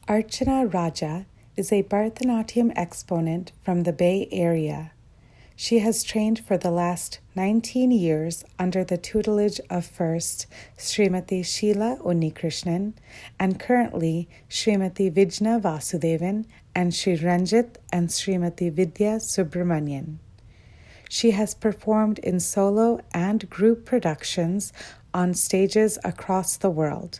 Archana Raja is a Bharatanatyam exponent from the Bay Area. She has trained for the last 19 years under the tutelage of first Srimati Sheila Unnikrishnan and currently Srimati Vijna Vasudevan and Sri Ranjit and Srimati Vidya Subramanian. She has performed in solo and group productions on stages across the world.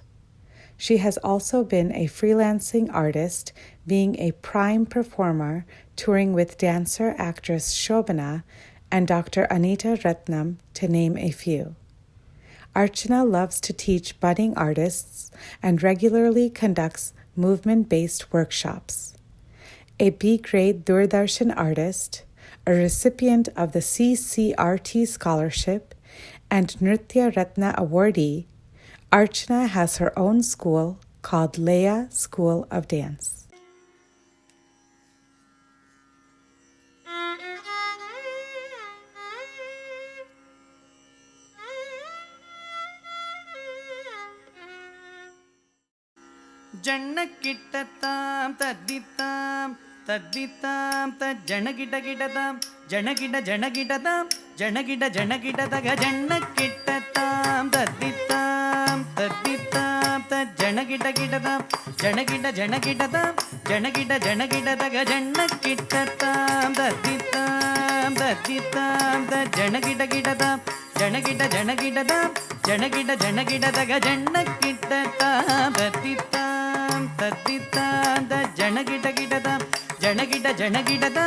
She has also been a freelancing artist, being a prime performer, touring with dancer-actress Shobana and Dr. Anita Ratnam, to name a few. Archana loves to teach budding artists and regularly conducts movement-based workshops. A B-grade Doordarshan artist, a recipient of the CCRT Scholarship, and Nritya Ratna awardee, Archana has her own school called Leia School of Dance. Janakitatam taditam taditam tajanakitakidatam janakitatam janakitadaga janakitatam taditam taditam tajanakitakidatam janakitadaga janakitatam taditam taditam tajanakitakidatam janakitadaga janakitadaga janakitatam taditam taditam tajanakitakidatam janakitadaga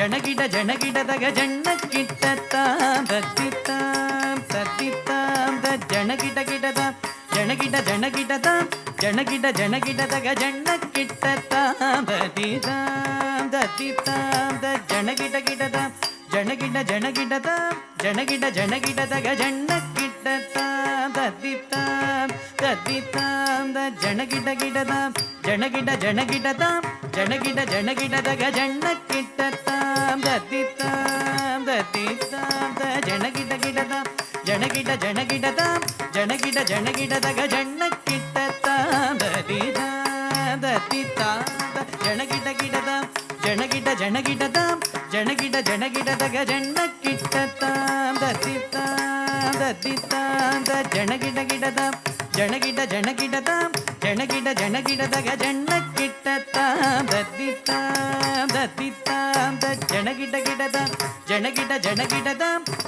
janakitadaga janakitatam taditam taditam tajanakitakidatam janakitadaga janakitadaga janakitatam taditam taditam tajanakitakidatam janakitadaga janakitadaga janakitatam taditam taditam tajanakitakidatam janakitadaga janakitadaga janakitatam taditam taditam tajanakitakidatam janakitadaga janakitadaga janakitatam taditam taditam tajanakitakidatam janakitadaga janakitadaga janakitatam taditam taditam tajanakitakidatam janakitadaga janakitadaga janakitatam taditam taditam tajanakitakidatam janakitadaga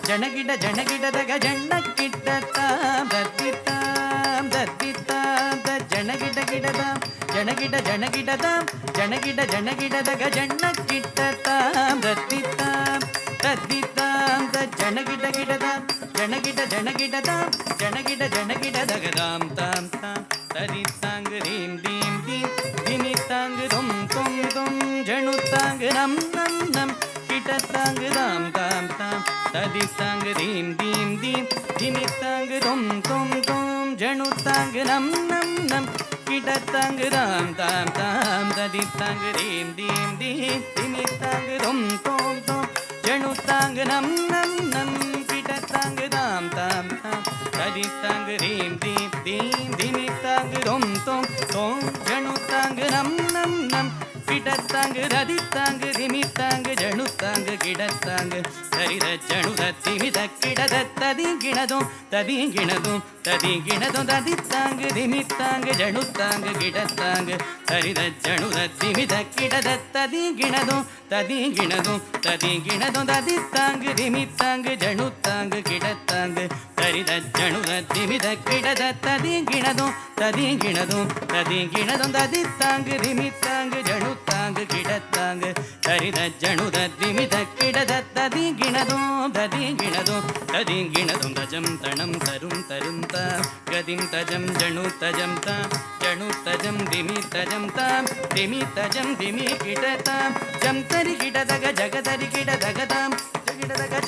janakitadaga janakitatam taditam taditam tajanakitakidatam janakitadaga janakitadaga janakitatam taditam taditam tajanakitakidatam janakitadaga janakitadagadam tam tam taditang rim dim dim dimitang dum tum tum janutang nam nam nam kitatang dam tam tam taditang rim dim dim dimitang dum tum tum janutang nam nam nam kitatang dam tam tam taditang rim dim dim dimitang dum tum tum janutang nam nam nam kitatang dam tam tam taditang rim dim dim dimitang dum tum tum janutang nam nam nam kitatang raditang dimitang janutang kidatang sarira janudimida kidadatadinginadum tadinginadum tadinginadum daditang dimitang janutang kidatang sarira janudimida kidadatadinginadum tadinginadum tadinginadum daditang dimitang janutang kidatang sarira janudimida kidadatadinginadum tadinginadum tadinginadum daditang dimitang janutang kidatang sarira janudimida kidadatadinginadum tadinginadum tadinginadum tajam tanam tarum tarunta gadim tajam janutajam tam janutajam dimitajam tam dimitajam dimikidatam jam tari kidadaga jagadari kidadagadam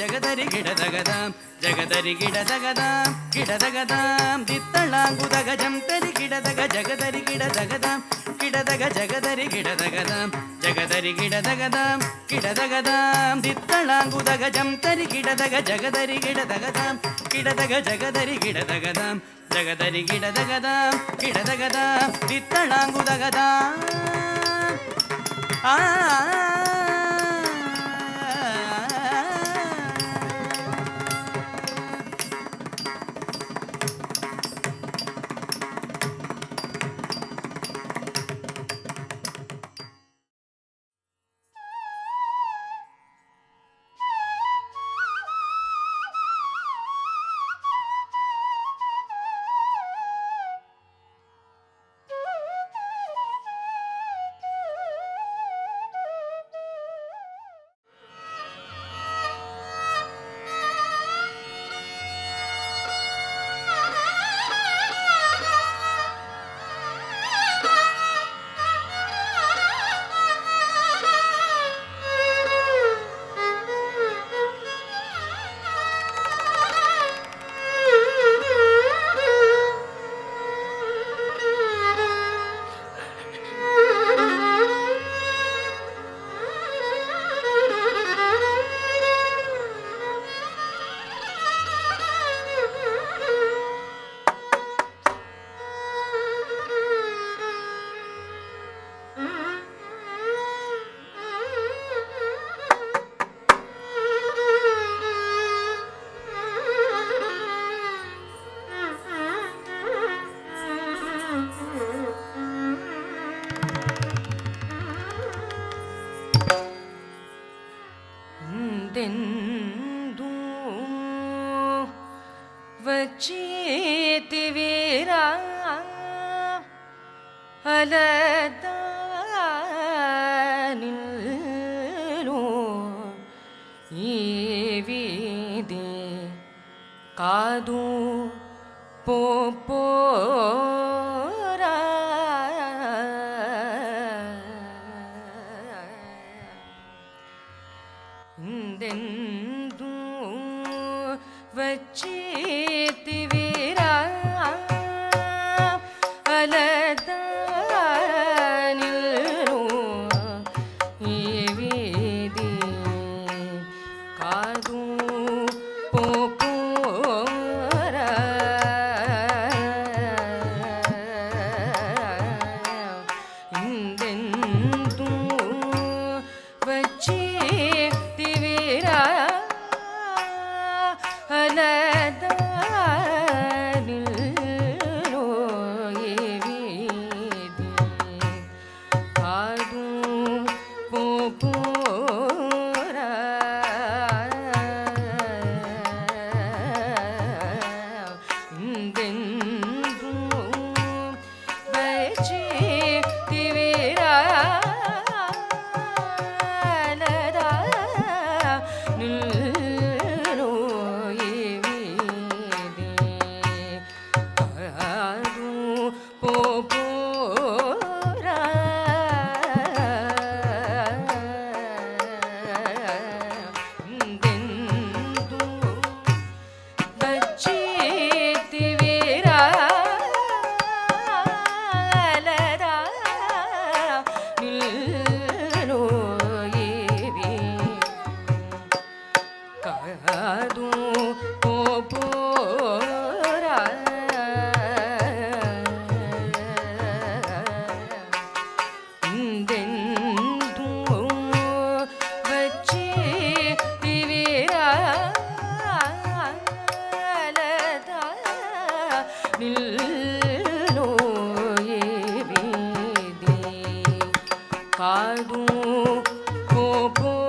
jagadari kidadagadam jagadari kidadagadam kidadagadam dittalangudaga jam tari kidadaga jagadari kidadagadam kidadaga ಗಿಡದಗ ಜಗದರಿ ಗಿಡದಗದಾಂ ಜಗದರಿ ಗಿಡದಗದಾಂ ಗಿಡದಗದಾಂ ದಿತ್ತಳಾಂಗುದಗ ಜಂತರಿ ಗಿಡದಗ ಜಗದರಿ ಗಿಡದಗದಾಂ ಗಿಡದಗ ಜಗದರಿ ಗಿಡದಗದಾಂ ಜಗದರಿ ಗಿಡದಗದಾಂ ಗಿಡದಗದಾಂ ದಿತ್ತಳಾಂಗುದಗದಾಂ ಆ ಎಂದೆಂದೂ ವಚೀತಿವೀರ ಅಲದ ನಿಲ್ಲು ಈ ವಿಧಿ ಕಾದು ಪೋಪೋರ ಹಿಂದೆಂದೂ ವಚೀತಿವೀರ ಅಲದ ನಿಲ್ಲು ಈ ವಿಧಿ ಕಾದು ಪೋಪೋರ ಹಿಂದೆಂದೂ ವಚೀತಿವೀರ ಅಲದ ನಿಲ್ಲು ಈ ವಿಧಿ ಕಾದು ಪೋಪೋರ ಹಿಂದೆಂದೂ ವಚೀತಿವೀರ ಅಲದ ನಿಲ್ಲು ಈ ವಿಧಿ ಕಾದು ಪೋಪೋರ ಹಿಂದೆಂದೂ ವಚೀತಿವೀರ ಅಲದ ನಿಲ್ಲು ಈ ವಿಧಿ ಕಾದು ಪೋಪೋರ ಹಿಂದೆಂದೂ ವಚೀತಿವೀರ ಅಲದ ನಿಲ್ಲು ಈ ವಿಧಿ ಕಾದು ಪೋಪೋರ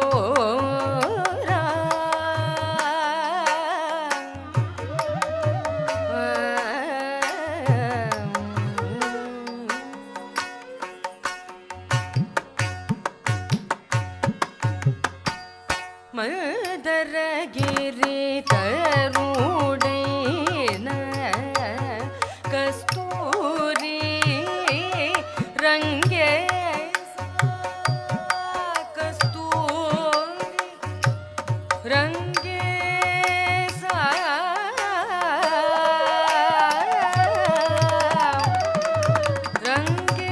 ಮದರಗಿರಿ ತರುಡೇನ ಕಸ್ತೂರಿ ರಂಗೆ ಕಸ್ತೂರಿ ರಂಗೆ ರಂಗೆ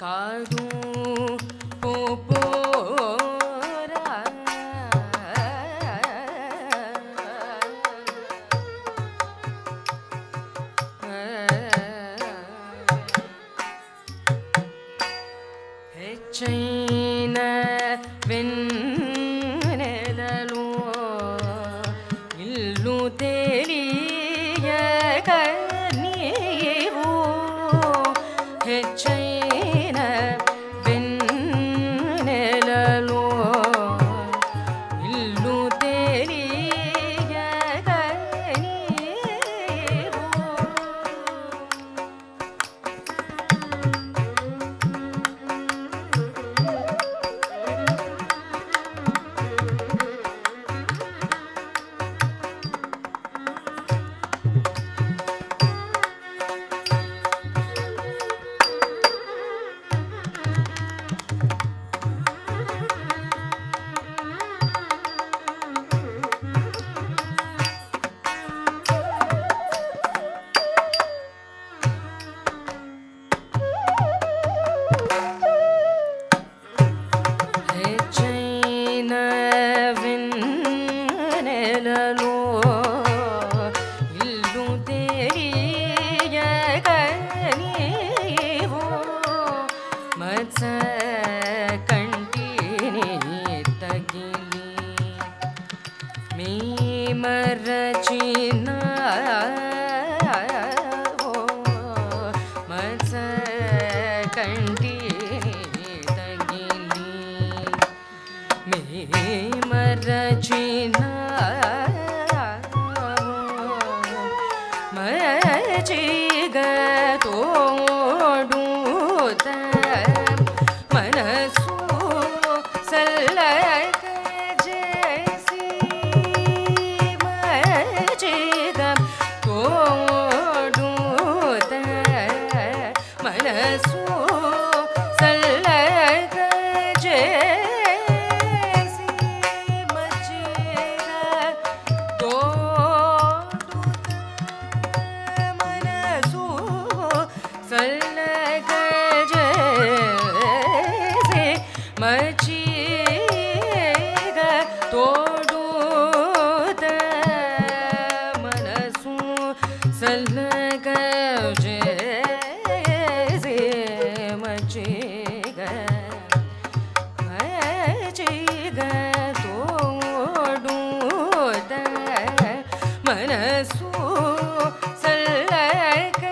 काडू पोपोरा ಹೆಚ್ಚೈನ వెన్నెలలో ఇల్లు తెలియక నీవు ಹೆಚ್ಚೈನ వెన్నెలలో ఇల్లు తెలియక నీవు ಹೆಚ್ಚೈನ వెన్నెలలో ఇల్లు తెలియక నీవు మత్స కంటిని తగిలి మీ మరచిన మత్స కంటిని తగిలి మీ మరచిన మరచిగ తోడుత మనసు సల్లక చేసి మరచిగ తోడుత మనసు సల్లక చేసి మచ్చిగ తోడుత మనసు సల్లక చేసి మచ్చిగ తోడుత మనసు సల్లక చేసి మచ్చిగ మచ్చిగ తోడుత మనసు సల్లక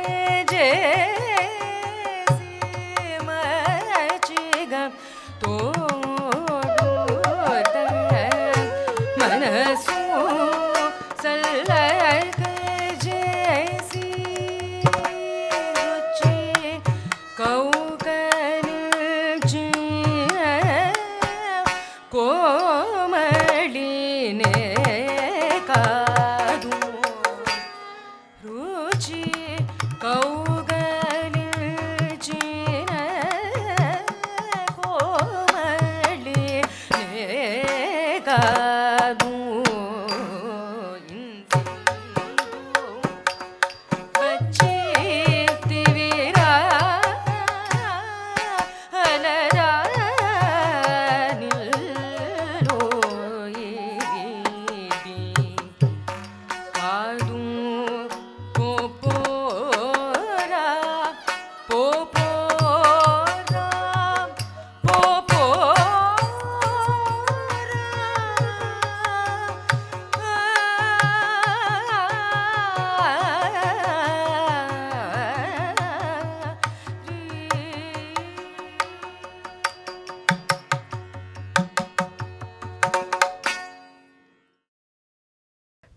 చేసి మచ్చిగ తోడుత మనసు సల్లక చేసి రుచి కౌకనిల్చి కోమళినే కాదు రుచి కౌగలిచిన కోమళినే కాదు ఇంతిలో వచ్చితివిరా అలరా నిల్లో ఇది కాదు పోపోరా పోపోరా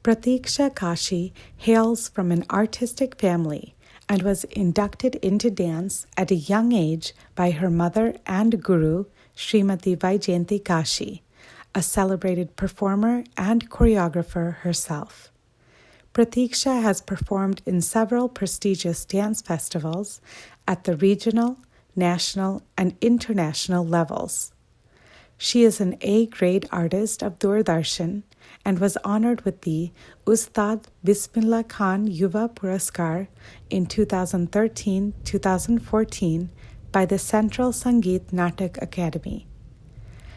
Pratiksha Kashi hails from an artistic family and was inducted into dance at a young age by her mother and guru, Srimati Vaijayanti Kashi, a celebrated performer and choreographer herself. Pratiksha has performed in several prestigious dance festivals at the regional, national, and international levels. She is an A-grade artist of Doordarshan and was honored with the Ustad Bismillah Khan Yuva Puraskar in 2013, 2014, by the Central Sangeet Natak Academy.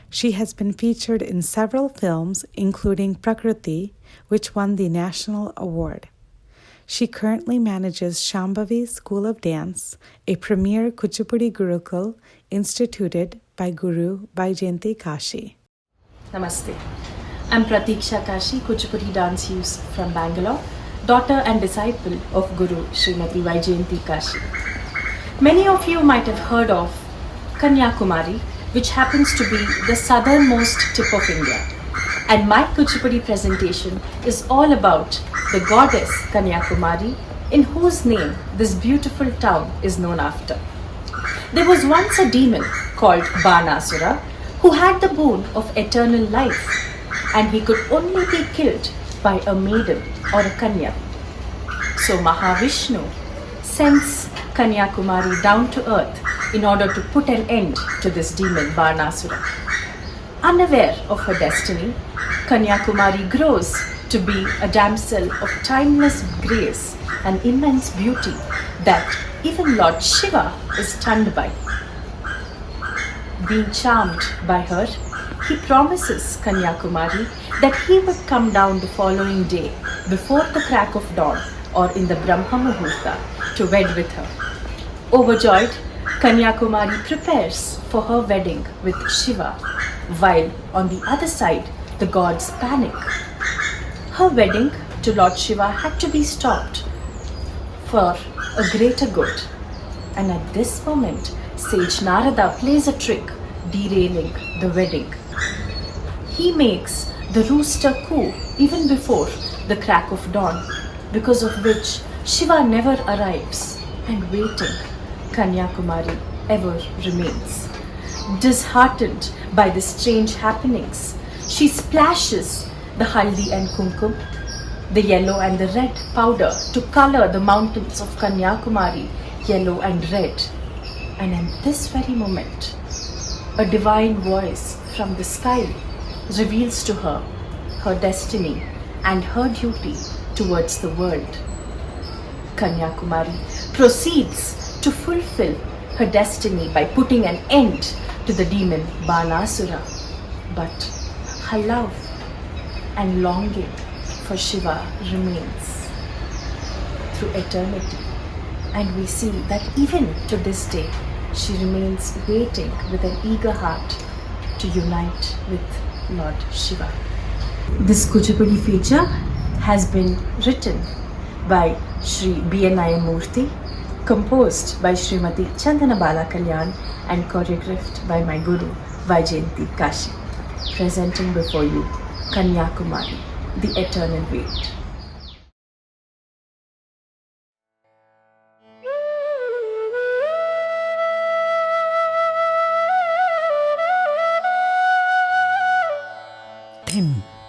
She has been featured in several films, including Prakriti, which won the National Award. She currently manages Shambhavi School of Dance, a premier Kuchipudi Gurukul instituted by Guru Vaijayanti Kashi. Namaste. I'm Pratiksha Kashi, Kuchipudi dance youth from Bangalore, daughter and disciple of Guru Srimati Vaijayanti Kashi. Many of you might have heard of Kanyakumari, which happens to be the southernmost tip of India. And my Kuchipudi presentation is all about the goddess Kanyakumari, in whose name this beautiful town is known after. There was once a demon called Banasura who had the boon of eternal life, and he could only be killed by a maiden or a Kanya. So Mahavishnu sends Kanyakumari down to earth in order to put an end to this demon Banasura. Unaware of her destiny, Kanyakumari grows to be a damsel of timeless grace and immense beauty that even Lord Shiva is stunned by. Being charmed by her, he promises Kanyakumari that he would come down the following day before the crack of dawn or in the Brahma Muhurta to wed with her. Overjoyed, Kanyakumari prepares for her wedding with Shiva, while on the other side the gods panic. Her wedding to Lord Shiva had to be stopped for a greater good, and at this moment sage Narada plays a trick, derailing the wedding. He makes the rooster coo even before the crack of dawn, because of which Shiva never arrives, and waiting, Kanyakumari ever remains. Disheartened by the strange happenings, she splashes the haldi and kumkum, the yellow and the red powder to color the mountains of Kanyakumari yellow and red. And in this very moment, a divine voice from the sky reveals to her her destiny and her duty towards the world. Kanyakumari proceeds to fulfill her destiny by putting an end to the demon Banasura. But her love and longing for Shiva remains through eternity. And we see that even to this day, she remains waiting with an eager heart to unite with Lord Shiva. This Kuchipudi feature has been written by Sri B.N. Murthy, composed by Srimati Chandana Bala Kalyan, and choreographed by my Guru Vaijayanti Kashi. Presenting before you Kanyakumari, the eternal wait.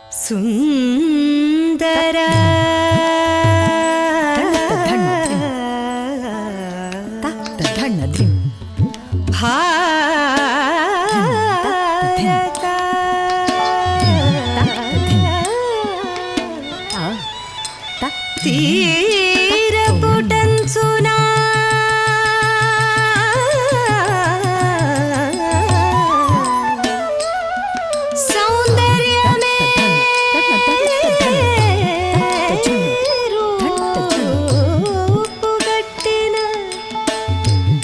Sundara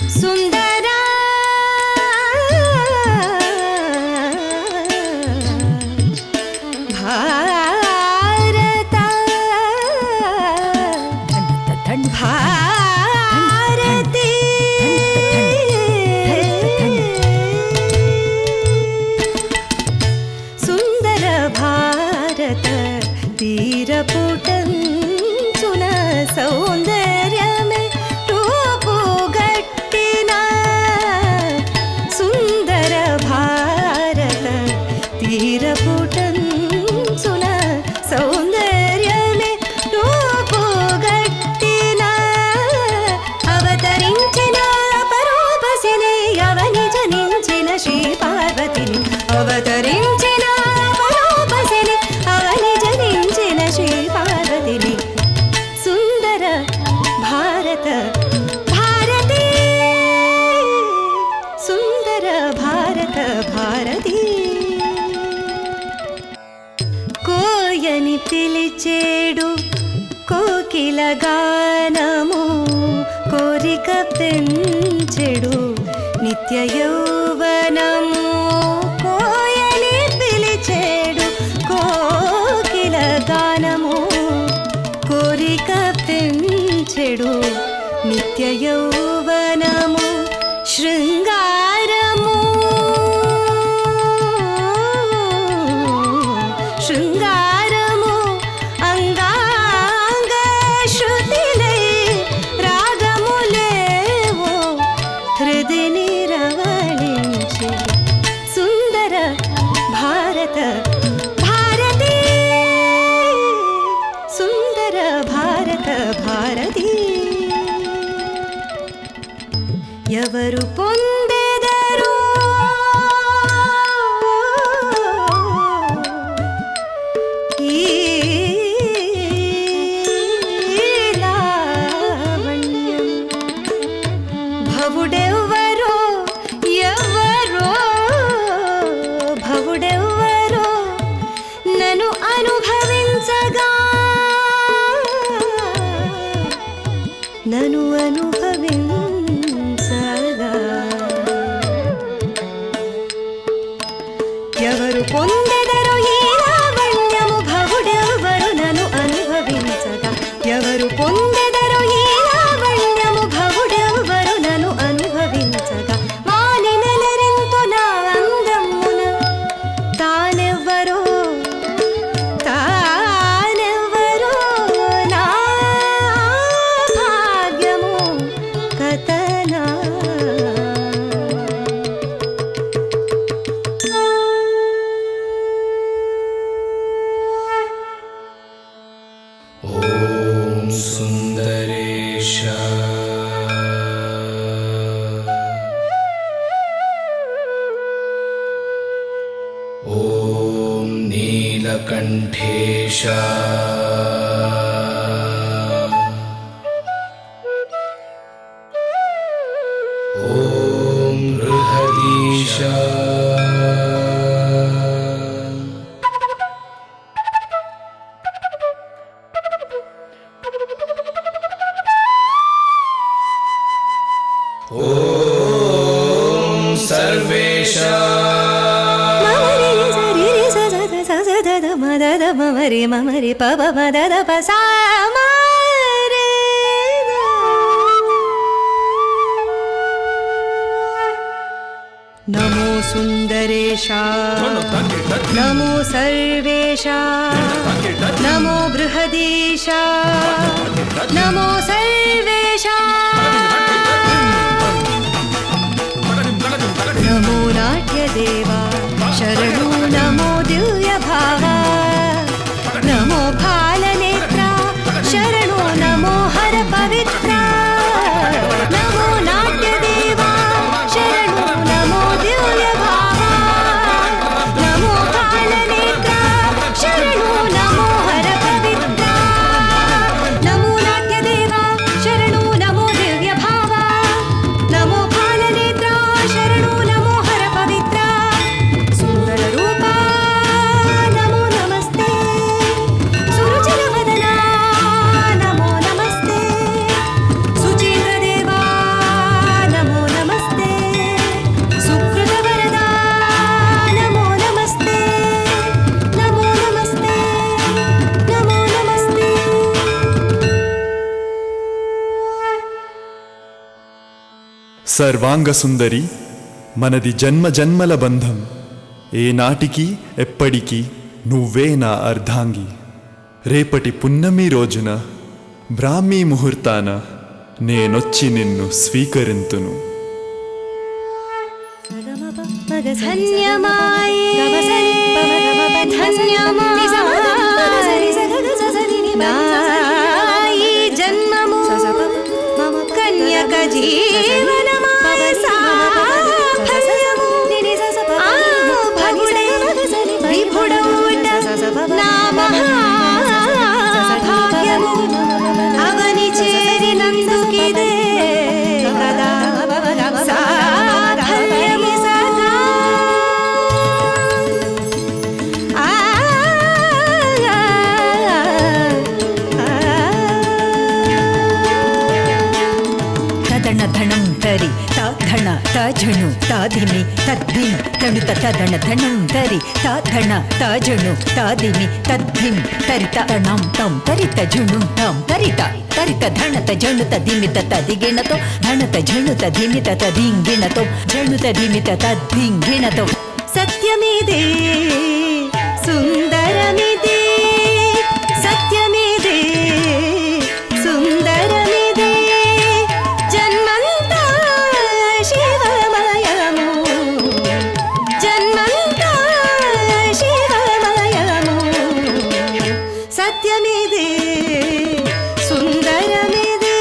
Sundara సుందర భారత భారతి కోయని పిలిచేడు కోకిల గానము కోరిక పెంచెడు నిత్య యౌవనము కోయని పిలిచేడు కోకిల గానము కోరిక పెంచెడు నిత్య యౌవనము శృంగారము శృంగారము అంగాంగ శృతిలై రాగములేవో హృదిని రవళించి సుందర భారత భారతి సుందర భారత భారతి ఎవరు పొందెదరు ఈ లావణ్యం భవుడెవ్వరో ఎవరో భవుడెవ్వరో నన్ను అనుభవించగా నన్ను అనుభవించగా ఎవరు పొందెదరు ఈ లావణ్యము భవుడెవ్వరు నన్ను అనుభవించగా ఎవరు పొందెదరు ఈ లావణ్యము భవుడెవ్వరు నన్ను అనుభవించగా వాని నెలరింతు నా అందమున తానెవ్వరో తానెవ్వరో నా భాగ్యము కథనా ఓం సుందరేశ ఓం నీలకంఠేశ ఓం బృహదీశ ఓం సర్వేశ మమరి మమరి పవ మదద పసామరే నమో సుందరేశ నమో సర్వేశ నమో బృహదీశ నమో సర్వేశ నమో నాట్యదేవా శరణు నమో దివ్య భావ నమో బాలనేత్ర శరణు నమో హర పవిత్ర నమో నాట్యదేవా శరణు నమో దివ్య భావ నమో బాలనేత్ర శరణు నమో హర పవిత్ర నమో నాట్యదేవా శరణు నమో దివ్య భావ నమో బాలనేత్ర శరణు నమో హర పవిత్ర సుందర రూప నమో నమస్తే సురుచిర వదన నమో నమస్తే సుచీంద్ర దేవా నమో నమస్తే సుకృత వరద నమో నమస్తే నమో నమస్తే నమో నమస్తే సర్వాంగ సుందరి మనది జన్మ జన్మల బంధం ఏ నాటికి ఎప్పటికీ నువ్వే నా అర్ధాంగి రేపటి పున్నమి రోజున బ్రాహ్మీ ముహూర్తాన నేనొచ్చి నిన్ను స్వీకరింతును ధన్యమాయే ధన్యమాయే జన్మము కన్యక జీవనమాయ సాఫల్యము భగుడే విభుడౌట నా మహాభాగ్యము అవని చేరినందుకిదే కదా సాఫల్యము తదిమి తద్ధిం తణుత తదణ ధణం తరి తధణ తజణు తదిమి తద్ధిం తరిత తణం తం తరిత జుణుం తం తరిత తరిత ధణత జణుత ధిమిత తదిగిణతో ధణత జణుత ధిమిత తదింగిణతో జణుత ధిమిత తద్ధింగిణతో సత్యమిదే సుందరమిదే సత్యమిదే సుందరమిదే జన్మంతా శివమయము జన్మంతా శివమయము సత్యమిదే సుందరమిదే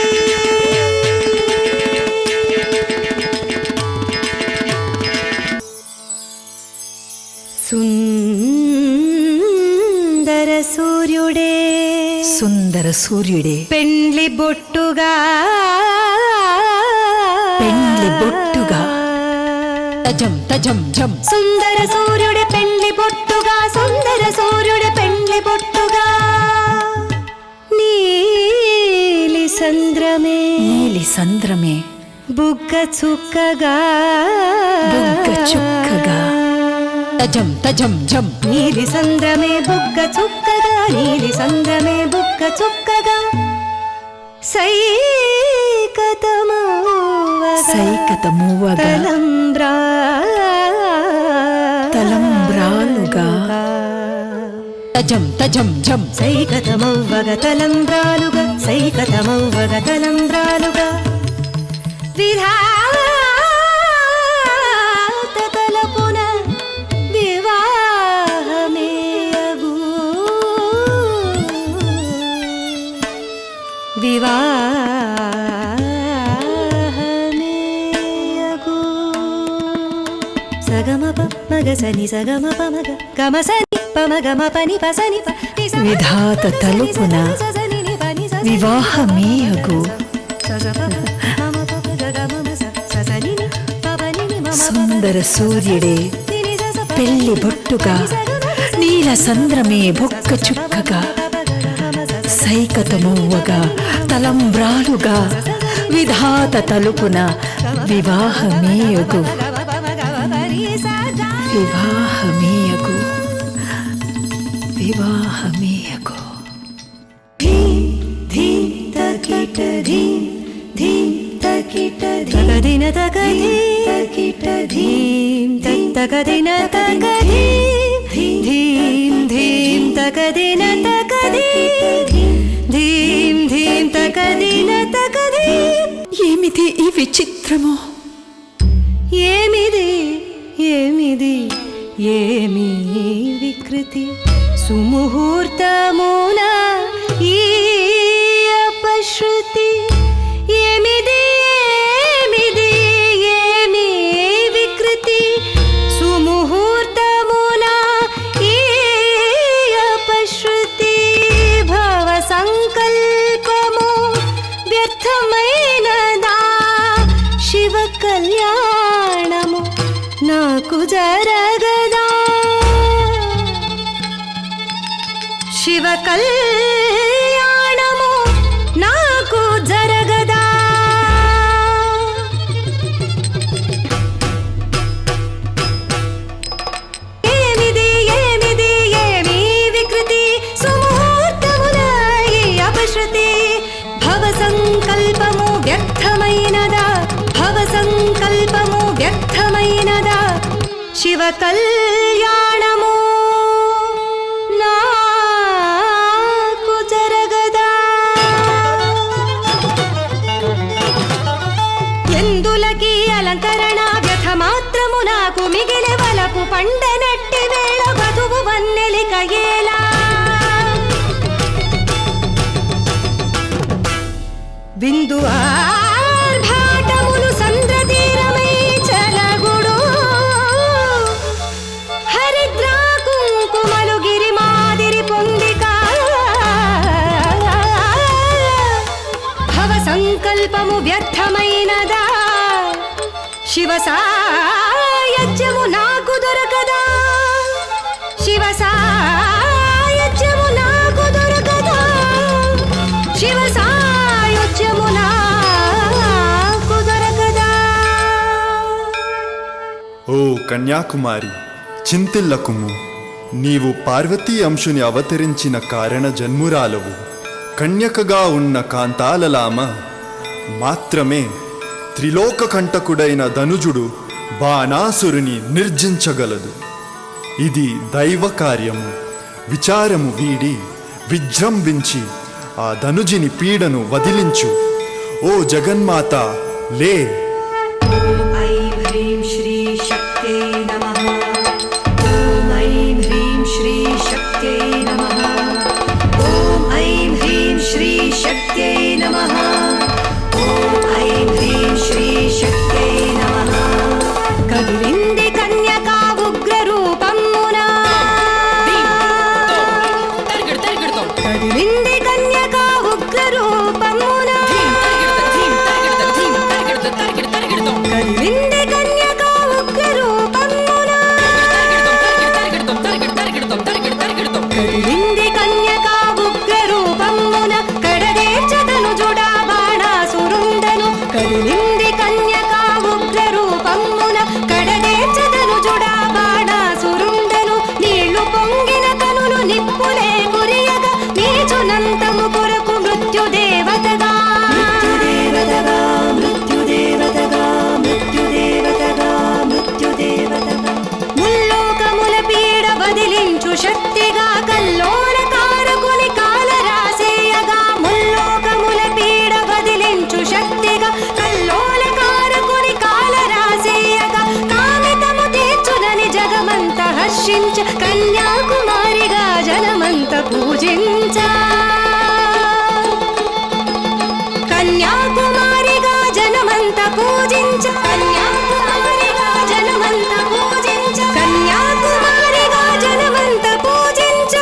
సుందర సూర్యుడే సుందర సూర్యుడే పెండ్లి బొట్టుగా పెండ్లి బొట్టుగా తజం తజం జం సుందర సూర్యుడే పెండ్లి బొట్టుగా సుందర సూర్యుడే పెండ్లి బొట్టుగా నీలి సంద్రమే నీలి సంద్రమే బుగ్గ చుక్కగా బుగ్గ చుక్కగా తజం తజం జం నీలి సంద్రమే బుగ్గ చుక్కగా నీలి సంద్రమే బుగ్గ చుక్కగా సైకతమువ్వగా తలంబ్రాలుగా తజం తజం జం సైకతమవ్వగ తలంబ్రాలుగా సైకతమవ్వగ తలంబ్రాలుగా విధాత తలపున వివాహమేయగు వివాహమేయగు సగమప మగ సని సగమప మగ గమ సని పమగమ పని పసని విధాత తలుపున వివాహమేయగు సుందర సూర్యుడే పెళ్లి బొట్టుగా నీల సంద్రమే బొక్క చుక్కగా సైకతమువ్వగా తలంబ్రాలుగా విధాత తలుపున వివాహమేయగు వివాహమేయగు వివాహమేయగు తగదిన తగదీత ధీం తగదిన తగదీం ధీం ధీం తగదిన తగదీం ధీం ధీం తగదిన తగదీం ఏమిటి ఈ విచిత్రము ఏమిది ఏమిది ఏమి వికృతి సుముహూర్తమున ఈ అపశృతి ఏమిది ఏమిది ఏమి వికృతి సుముహూర్తమున ఈ అపశృతి భవ సంకల్పము వ్యర్థమైనదా శివ కళ్యాణము నాకు జరగదా శివ కళ్యాణము నాకు జరగదా ఏమిది ఏమిది ఏమి వికృతి సుముహూర్తమున ఈ అపశృతి భవ సంకల్పము వ్యర్థమైనదా భవ సంకల్పము వ్యర్థమైనదా శివ కళ్యాణము నాకు జరగదా ఎందులకి అలంకరణ వ్యథ మాత్రము నాకు మిగిలి వలపు పండనట్టి వేళ వధువు వన్నెలిక ఎలా బిందు ఆర్భాటములు సంద్రతీరమై చలగుడు హరిద్రా కుంకుమలు గిరిమాదిరి పొందిక భవ సంకల్పము వ్యర్థమైనదా శివ సాయజ్యము నాకు దొరకదా శివ సాయజ్యము నాకు దొరకదా శివ సాయుజ్యము నాకు దొరకదా ఓ కన్యాకుమారి, చింతిల్లకుము. నీవు పార్వతీ అంశుని అవతరించిన కారణ జన్మురాలవు. కన్యకగా ఉన్న కాంతాలలామ మాత్రమే త్రిలోక కంటకుడైన ధనుజుడు బాణాసురుని నిర్జించగలదు. ఇది దైవ కార్యము. విచారము వీడి విజృంభించి ఆ ధనుజిని పీడను వదిలించు. ఓ జగన్మాత, లే. ఐం హ్రీం శ్రీ శక్తే నమః. ఓం ఐం హ్రీం శ్రీ శక్తే నమః. ఓం ఐం హ్రీం శ్రీ శక్తే నమః. ఓం ఐం హ్రీం శ్రీ శక్తే నమః. కదిలింది కన్యకా ఉగ్ర రూపమున కదిలింది కన్యకా ఉగ్ర రూపమున కదిలింది కన్యకా ఉగ్ర రూపమున కదిలింది కన్యకా ఉగ్ర రూపమున కడదేర్చదను జుడా బాణాసురుండను. కదిలింది కన్యకా ఉగ్ర రూపమున కడదేర్చదను జుడా బాణాసురుండను. నీళ్లు పొంగిన కనులు నిప్పులే కురియగా నీచునంతము కొరకు మృత్యుదేవతగా మృత్యుదేవతగా మృత్యుదేవతగా మృత్యుదేవతగా మృత్యుదేవతగా ముల్లోకముల పీడ వదిలించు శక్తిగా కల్లోల కారకుని కాల రాసేయగా. ముల్లోకముల పీడ వదిలించు శక్తిగా కల్లోల కారకుని కాల రాసేయగా. కామితము తీర్చునని జగమంత హర్షించ కన్యాకుమారిగా జనమంత పూజించ. కన్యాకుమారిగా జనమంత పూజించ. కన్యాకుమారిగా జనమంత పూజించ. కన్యాకుమారిగా జనమంత పూజించ.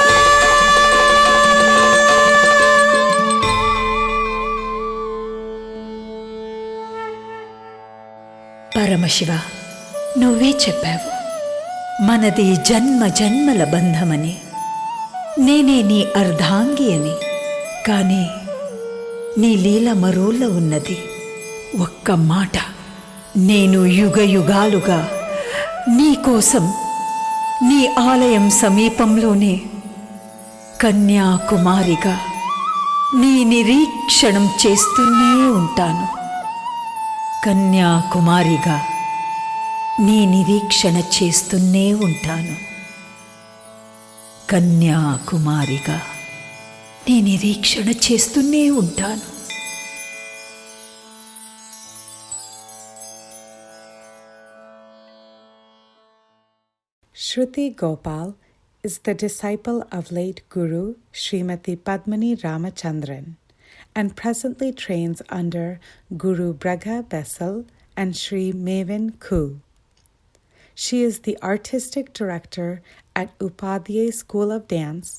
పరమశివ, నువ్వే చెప్పావు మనది జన్మ జన్మల బంధమని. నేనే నీ అర్ధాంగి అని. కానీ నీ లీల మరోళ్ళ ఉన్నది. ఒక్క మాట, నేను యుగ యుగాలుగా నీకోసం నీ ఆలయం సమీపంలోనే కన్యాకుమారిగా నీ నిరీక్షణం చేస్తూనే ఉంటాను. కన్యాకుమారిగా నీ నిరీక్షణ చేస్తూనే ఉంటాను. కన్యాకుమారిగా నీ నిరీక్షణ చేస్తూనే ఉంటాను. Shruti Gopal is the disciple of late Guru Srimati Padmini Ramachandran and presently trains under Guru Bragha Bessel and Sri Mevin Ku. She is the artistic director at Upadhyay School of Dance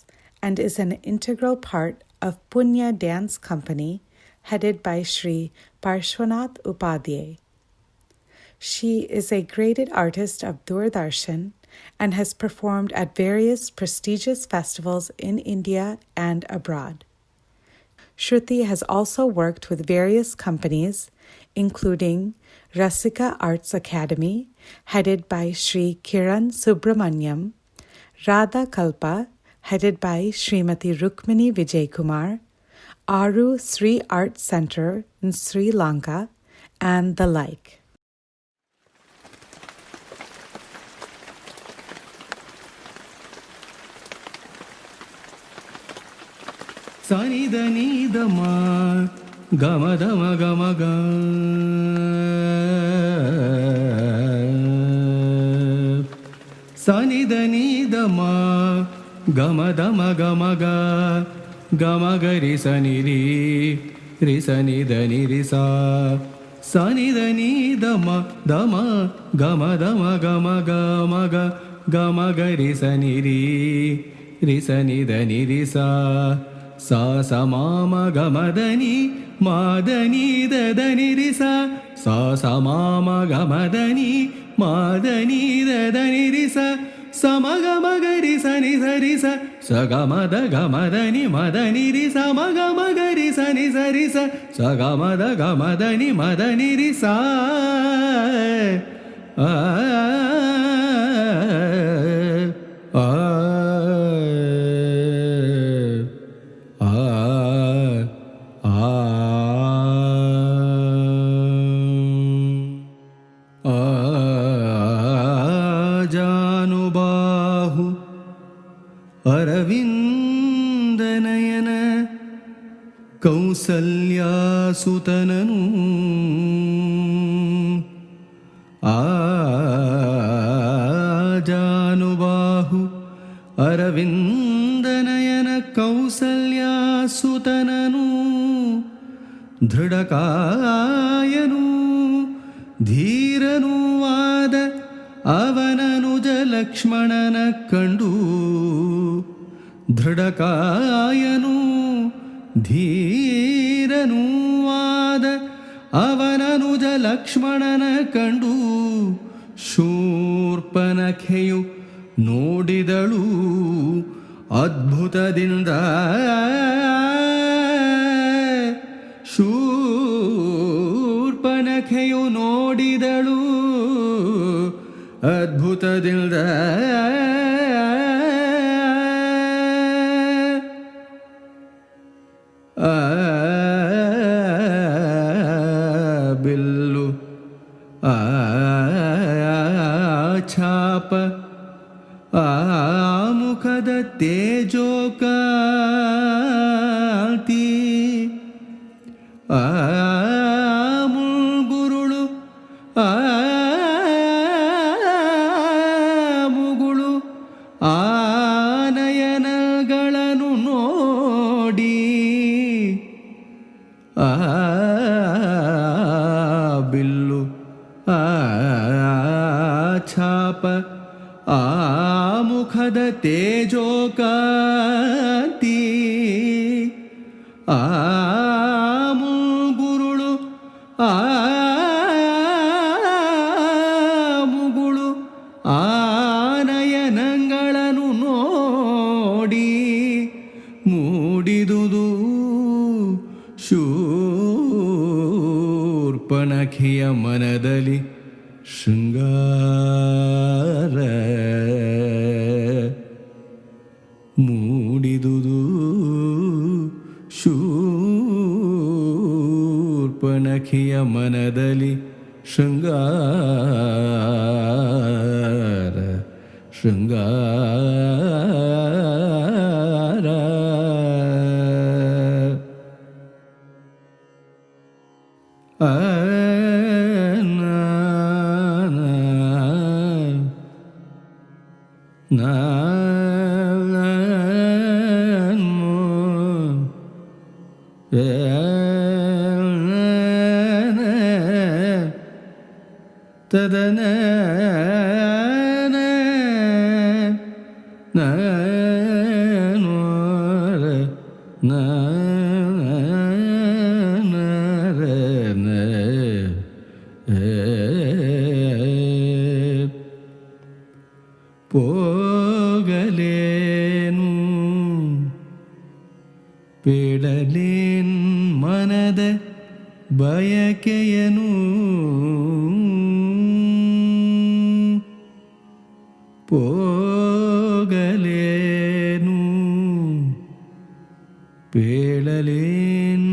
and is an integral part of Punya Dance Company headed by Sri Parshwanath Upadhyay. She is a graded artist of Doordarshan and has performed at various prestigious festivals in India and abroad. Shruti has also worked with various companies, including Rasika Arts Academy, headed by Sri Kiran Subramanyam, Radha Kalpa, headed by Srimati Rukmini Vijay Kumar, Aru Sri Art Center in Sri Lanka, and the like. సనిద నీదమా గమదమ గమగ సనిద నీదమా గమదమ గమగ గమగరి సనిరి రిసనిద నిరిసా సనిద నీదమ దమ గమదమ గమగ మగ గమగరి సనిరి రిసనిద నిరిసా సా సమామ గమదని మాదని దదని రిస సా సమామ గమదని మాదని దదని రిస సమగమగరి సని సరిస సగమద గమదని మదని రిస మగమగరి సని సరిస సగమద గమదని మదని రిస ಅರವಿಂದನಯನ ಕೌಸಲ್ಯಾಸುತನನು ಆಜಾನುಬಾಹು ಅರವಿಂದನಯನ ಕೌಸಲ್ಯಾಸುತನನು ದೃಢಕಾಯನು ಧೀರನೂ ಆದ ಅವನನುಜ ಲಕ್ಷ್ಮಣನ ಕಂಡು ದೃಢಕಾಯನು ಧೀರನೂ ಆದ ಅವನನುಜ ಲಕ್ಷ್ಮಣನ ಕಂಡು ಶೂರ್ಪನಖೆಯು ನೋಡಿದಳು ಅದ್ಭುತದಿಂದ ಶೂರ್ಪನಖೆಯು ನೋಡಿದಳು ಅದ್ಭುತದಿಂದ ಬಿಲ್ಲು ಛಾಪ ಮುಖದ ತೇಜೋಕಾಂತಿ ಮುಗುರುಳು ಮುಗುಳು ಆನಯನಗಳನ್ನು ನೋಡಿ ಬಿಲ್ಲು ಛಾಪ ಮುಖದ ತೇಜೋಕಾಂತಿ ಮುಗುರುಳು ಮುಗುಳು ಆನಯನಗಳನ್ನು ನೋಡಿ ಮೂಡಿದುದು ಶೂರ್ಪನಖಿಯ ಮನದಲ್ಲಿ ಶೃಂಗಾರ ಮೂಡಿದುದು ಶೂರ್ಪನಖಿಯ ಮನದಲ್ಲಿ ಶೃಂಗಾರ ಶೃಂಗಾರ ತದನ ಪೋಗಲೇನು ಪೇಡಲೇನ್ ಮನದ ಬಯಕೆಯನು ಪೋಗಲೇನು ಪೇಳಲೇನ್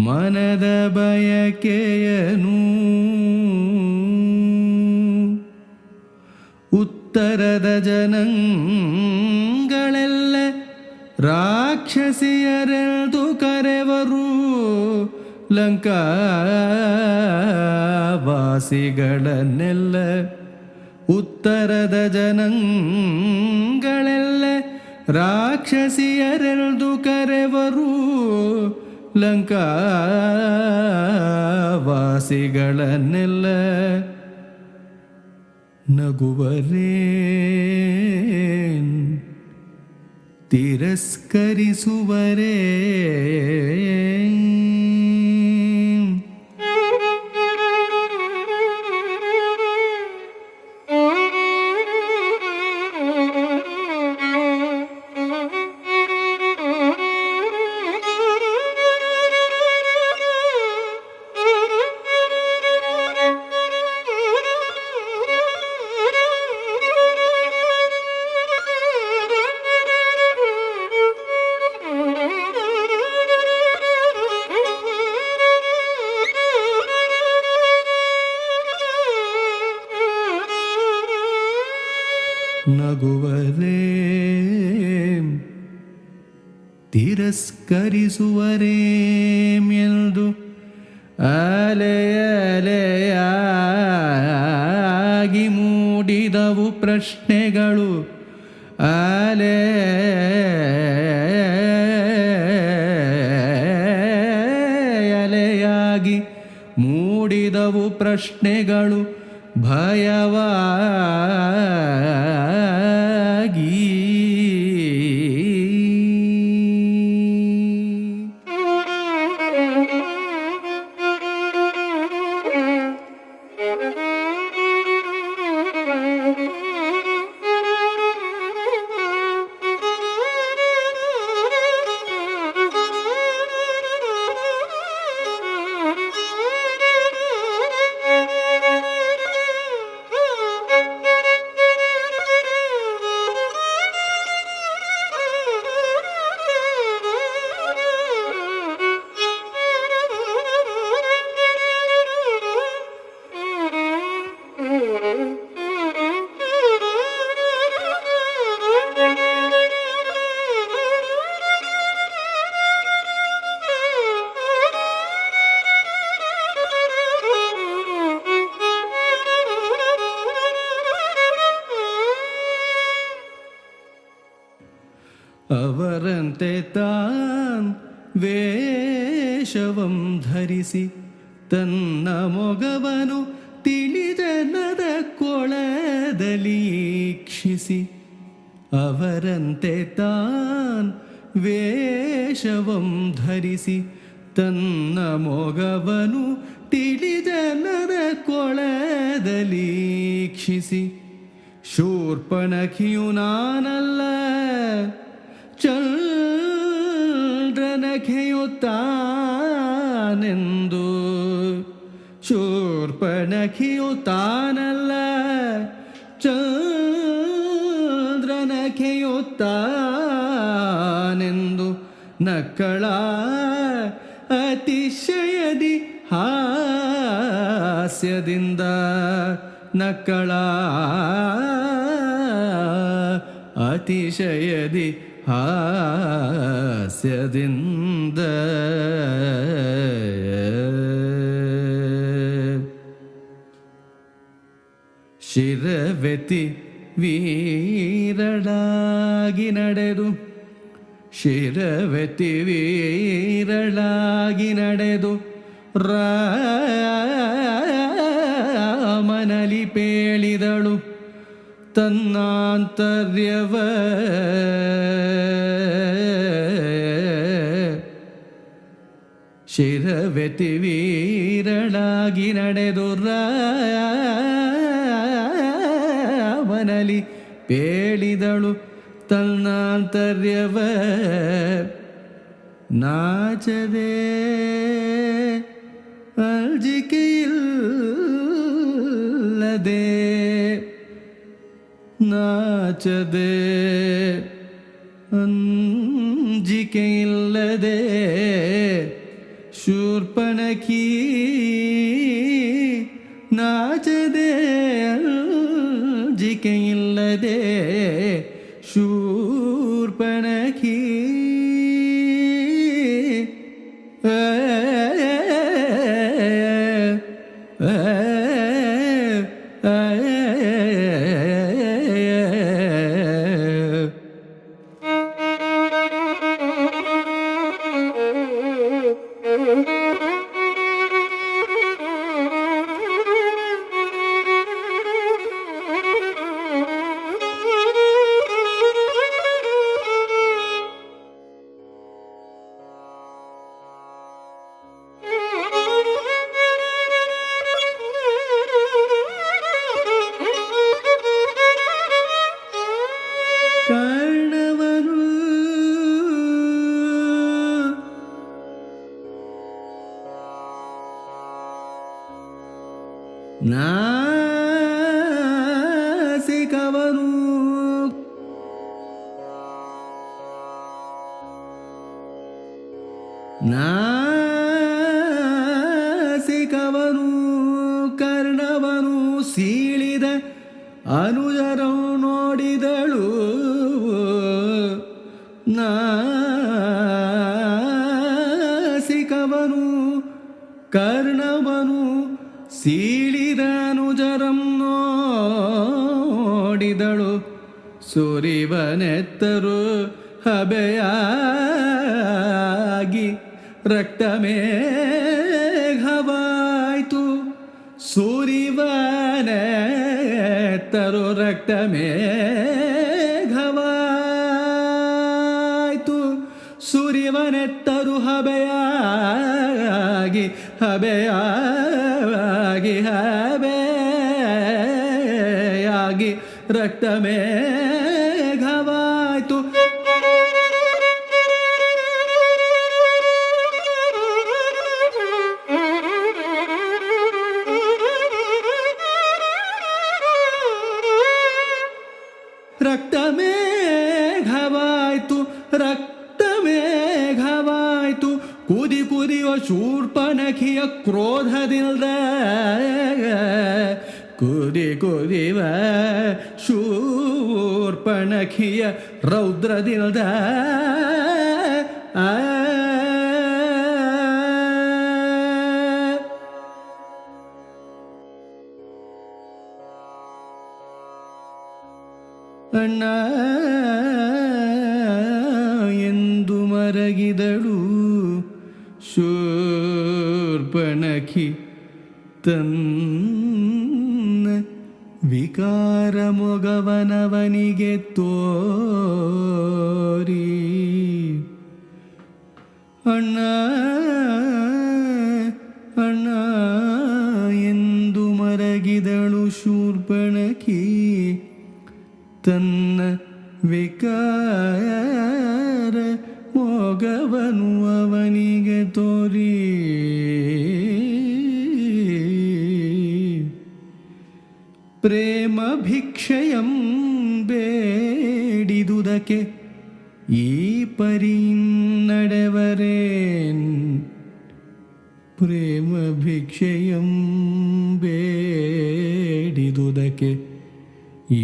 ಮನದ ಬಯಕೆಯನು ಉತ್ತರದ ಜನಗಳೆಲ್ಲ ರಾಕ್ಷಸಿಯರೆಂದು ಕರೆವರು ಲಂಕಾವಾಸಿಗಳನ್ನೆಲ್ಲ ಉತ್ತರದ ಜನಗಳೆಲ್ಲ ರಾಕ್ಷಸಿಯರೆಂದು ಕರೆವರು ಲಂಕಾವಾಸಿಗಳನ್ನೆಲ್ಲ ನಗುವರೇನ್ ತಿರಸ್ಕರಿಸುವರೇ ನಗುವರೇ ತಿರಸ್ಕರಿಸುವರೇಮೆಂದು ಅಲೆ ಅಲೆಯಾಗಿ ಮೂಡಿದವು ಪ್ರಶ್ನೆಗಳು. ಅಲೆ ಅಲೆಯಾಗಿ ಮೂಡಿದವು ಪ್ರಶ್ನೆಗಳು ಭಯವಾಗಿ. ಅವರಂತೆ ತಾನ್ ವೇಷವಂ ಧರಿಸಿ ತನ್ನ ಮೊಗವನು ತಿಳಿದನದ ಕೊಳದಲ್ಲಿ ಈಕ್ಷಿಸಿ. ಅವರಂತೆ ತಾನ್ ವೇಷವಂ ಧರಿಸಿ ತನ್ನ ಮೊಗವನು ತಿಳಿದನದ ಕೊಳದಲ್ಲಿ ಈಕ್ಷಿಸಿ. ಶೂರ್ಪಣಖಿಯು ನಾನಲ್ಲ ಚಂದ್ರನಖೆಯು ತಾನೆಂದು. ಶೂರ್ಪಣಖಿಯು ತಾನಲ್ಲ ಚಂದ್ರನಖೆಯು ತಾನೆಂದು ನಕ್ಕಳ ಅತಿಶಯದಿ ಹಾಸ್ಯದಿಂದ. ನಕ್ಕಳ ಅತಿಶಯದಿ ಹಾಸ್ಯದಿಂದ. ಶಿರವೆತಿ ವೀರಳಾಗಿ ನಡೆದು ಶಿರವೆತಿ ವೀರಳಾಗಿ ನಡೆದು ರಾಮನಲಿ ಪೇಳಿದಳು ತನ್ನಾಂತರ್ಯವ. ಶಿರವೆತಿ ವೀರಳಾಗಿ ನಡೆದು ರಾಮನಲಿ ಪೇಳಿದಳು ತನ್ನಾಂತರ್ಯವ. ನಾಚದೆ ಅಲ್ಜಿಕೆಯಿಲ್ಲದೆ ನಾಚದೆ ಅಂಜಿಕೆಯಿಲ್ಲದೆ ಶೂರ್ಪಣಖಿ ನಾಚದೆ ಅಂಜಿಕೆಯಿಲ್ಲದೆ ಶೂರ್ಪಣಖಿ. ಕರ್ಣವನು ನಾಸಿಕವನು ನಾಸಿಕವನು ಕರ್ಣವನು ಸೀಳಿದ ಅನುಜರು ನೋಡಿದಳು ನಾಸಿಕವನು ಕರ್ಣವನು ಸೀಳಿದ ಅನುಜರಂ ನೋಡಿದಳು ಸುರಿವನೆತ್ತರು ಹಬೆಯಾಗಿ ರಕ್ತಮೇಘವಾಯ್ತು ಸುರಿವನೆತ್ತರು ರಕ್ತಮೇಘವಾಯ್ತು ಸುರಿವನೆತ್ತರು ಹಬೆಯಾಗಿ ಹಬೆಯಾಗಿ ಹಬೆಯಾಗಿ ರಕ್ತಮೇಘವಾಯ್ತು ರಕ್ತಮೇಘವಾಯ್ತು ರಕ್ತಮೇಘವಾಯ್ತು ಕುದಿ ಕುದಿಯುವ ಶೂರ್ಪನಖಿಯ ಕ್ರೋಧದಿಲ್ದ ಕುದಿ ಕುದಿವ ಶೂರ್ಪನಖಿಯ ರೌದ್ರದಿಲ್ದ ಅಣ್ಣ ಎಂದು ಮರಗಿದಳು ಶೂರ್ಪನಖಿ ತನ್ನ ವಿಕಾರ ಮೊಗವನವನಿಗೆ ತೋರಿ ಅಣ್ಣ ಅಣ್ಣ ಎಂದು ಮರಗಿದಳು ಶೂರ್ಪನಖಿ ತನ್ನ ವಿಕಾರ ಮೊಗವನು ಅವನಿಗೆ ತೋರಿ ಪ್ರೇಮ ಭಿಕ್ಷೆಯಂ ಬೇಡಿದುದಕ್ಕೆ ಈ ಪರಿ ನಡೆವರೇನ್ ಪ್ರೇಮ ಭಿಕ್ಷೆಯಂ ಬೇಡಿದುದಕ್ಕೆ ಈ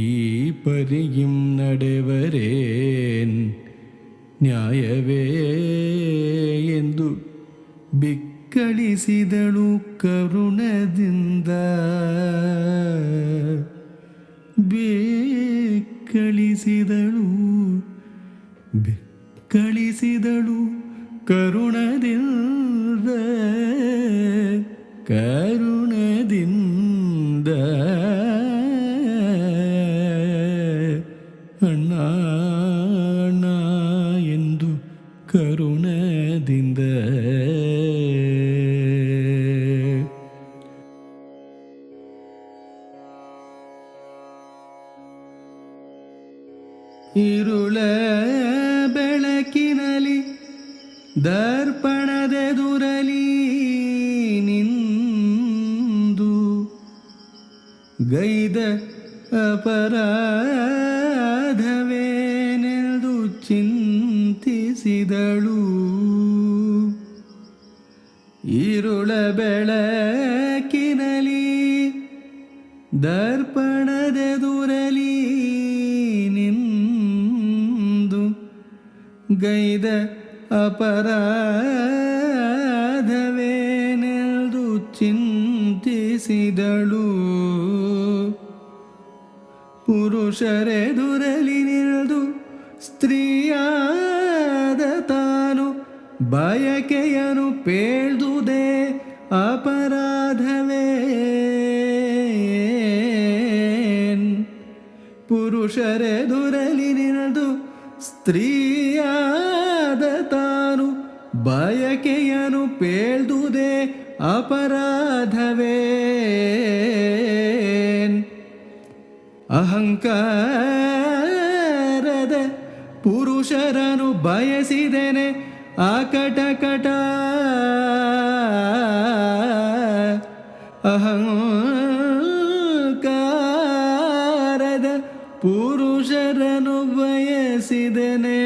ಪರಿಯಂ ನಡೆವರೇನ್ ನ್ಯಾಯವೇ ಎಂದು ಬಿಕ್ಕಳಿಸಿದಳು ಕರುಣದಿಂದ ಬಿಕ್ಕಳಿಸಿದಳು ಕರುಣದಿಂದ ಅಣ್ಣ ಅಣ್ಣ ಎಂದು ಕರುಣದಿಂದ ഇരുള ಬೆಳಕಿನಲಿ ದರ್ಪಣದೆದುರಲಿ ನಿಂದು ಗೈದ ಅಪರಾಧವೇನೆಂದು ಚಿಂತಿಸಿದಳು. ഇരുള ಬೆಳಕಿನಲಿ ದರ್ಪಣದೆದುರಲಿ ನಿಂದು ಗೈದ ಅಪರಾಧವೇನೆಂದು ಚಿಂತಿಸಿದಳು. ಪುರುಷರೆದುರಲಿ ನಿಲ್ದು ಸ್ತ್ರೀಯಾದ ತಾನು ಬಯಕೆಯನು ಪೇಳ್ದುದೇ ಅಪರಾಧವೇನ್. ಪುರುಷರೆದುರಲಿ ನಿಲ್ದು ಸ್ತ್ರೀಯಾದ ತಾನು ಬಯಕೆಯನು ಪೇಳ್ದುದೇ ಅಪರಾಧವೇನ್. ಅಹಂಕಾರದ ಪುರುಷರನು ಬಯಸಿದೆನೆ ಆಕಟಕಟ. ಅಹಂಕಾರದ ಪುರುಷರನು ಬಯಸಿದೆನೆ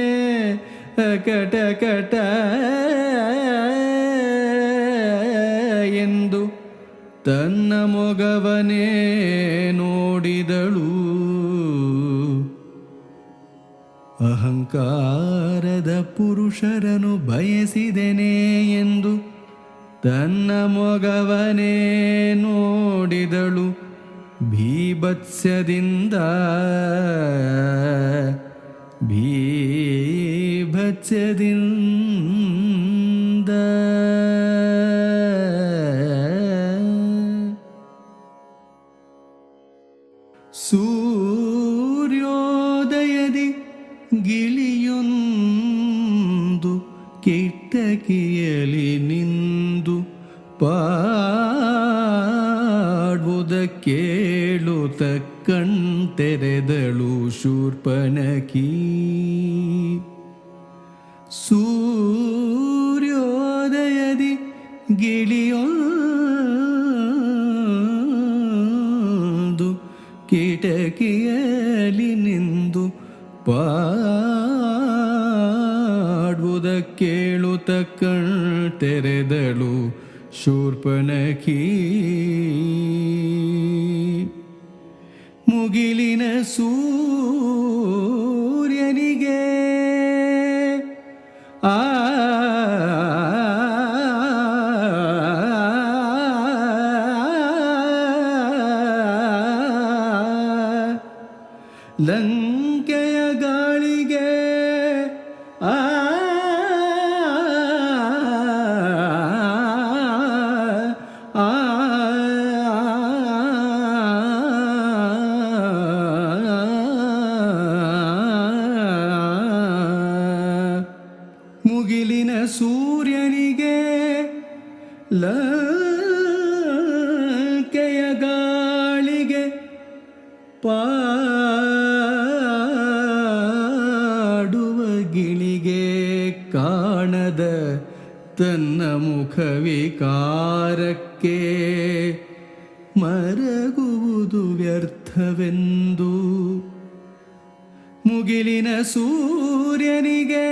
ಅಕಟಕಟ ಎಂದು ತನ್ನ ಮೊಗವನೇ ನೋಡಿದಳು. ಅಹಂಕಾರದ ಪುರುಷರನು ಬಯಸಿದೆನೆ ಎಂದು ತನ್ನ ಮೊಗವನೇ ನೋಡಿದಳು ಭೀಭತ್ಸ್ಯದಿಂದ ಸೂರ್ಯೋದಯದಿ ಗಿಳಿಯೊಂದು ಕಿಟಕಿಯಲಿ ನಿಂದು ಪಾಡುವುದ ಕೇಳುತ್ತ ಕಣ್ತೆರೆದಳು ಶೂರ್ಪನಖಿ. ಸೂರ್ಯೋದಯದಿ ಗಿಳಿಯೊಂದು ಕಿಟಕಿಯಲಿ ನಿಂದು ಪಾಡುವುದ ಕೇಳುತ್ತ ಕಣ್ತೆರೆದಳು ಶೂರ್ಪನಖಿ. ಮುಗಿಲಿನ ಸೂರ್ಯನಿಗೆ ಲಂಕೆಯ ಗಾಳಿಗೆ ಮುಗಿಲಿನ ಸೂರ್ಯನಿಗೆ ಲಂಕೆಯ ಗಾಳಿಗೆ ಪಾಡುವ ಗಿಳಿಗೆ ಕಾಣದ ತನ್ನ ಮುಖವಿಕಾರಕ್ಕೆ ಮರಗುವುದು ವ್ಯರ್ಥವೆಂದು ಮುಗಿಲಿನ ಸೂರ್ಯನಿಗೆ